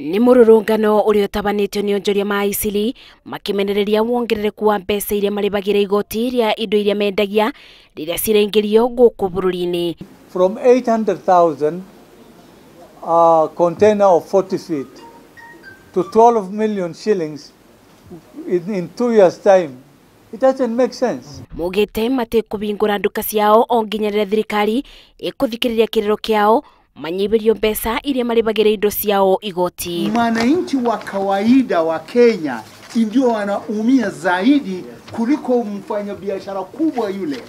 Ni mururungano uria utabanitio ni Onjoria ma Eastleigh makimenereria wongerereku wa mbeca iria maribagira igoti ria indo iria mendagia riria cirengerio guku bururi-ini. From 800,000 container of 40 feet to 12 million shillings in 2 years time. It doesn't make sense. Maugite mate kubingura nduka ciao o nginya rĩrĩa thirikari ikuthikiriria kiriro kiao manyibirio mbeca iria maribagira indo ciao igoti. Mwananchi wa kawaida wa Kenya ndio wanaumia zaidi kuliko mfanyabiashara kubwa yule.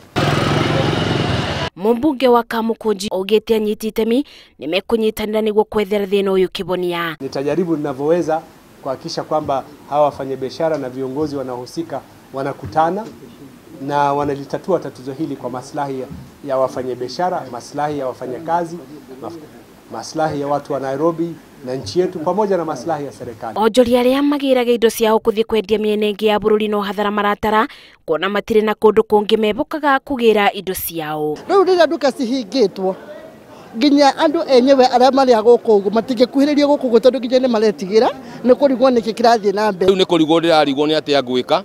Mumbunge wa Kamukunji ogete anyiti itemi nimekunyitanira niguo kwethera thina uyu kibonia. Nitajaribu ninavyoweza kuhakikisha kwamba hawa wafanyabiashara na viongozi wanaohusika wanakutana na wanalitatua tatizo hili kwa maslahi ya wafanyabiashara, maslahi ya wafanyakazi, maslahi ya watu wa Nairobi na nchi yetu pamoja na maslahi ya serikali. Onjoria aria magiraga indo ciao kuthii kwendia miena ingi ya bururi no hathara maratara kuona matire na kundu kungi mebokaga kugira indo ciao. Riu rira nduka cihingitwo nginya andu enyewe aria mari aguku matingikuhiririo guku tondu nginya ni maretigira ni kurigwo niki kirathie na mbere. Riu ni kurigwo ndirarigwo ni atia ngwika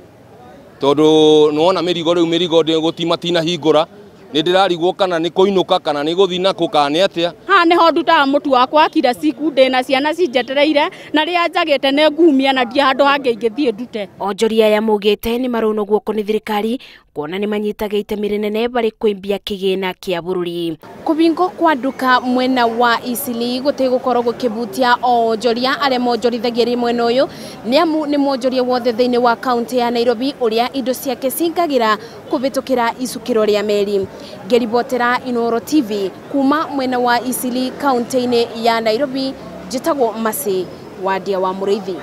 tondu nuona mirigo riu mirigo gutima hingura ni ndirarigwo kana ni kuinuka kana ni guthina kuka ni atia. Ha ni ho ndutaga mutu wakwa kira siku ndina ciana cinjetereire na ria njagite ne ngumia na ndia handu hangi ingithie ndute. Onjoria Aya maugite ni marono guoko ni thirikari kuona ni manyitaga itemi rinene bari kwimbia kigina kia bururi. Kubingo kwa nduka mwena wa Eastleigh gutigukoro gukibutia onjoria aria monjorithagia ri mwena uyu ni amu ni monjoria wothe thiini wa county ya Nairobi uria indo ciake cingagira kubitukira icukiro ria meri. Ngeribotera Inoro TV kuma mwena wa Eastleigh county-ini ya Nairobi, jitagwo Masi wadia wa Muriithi.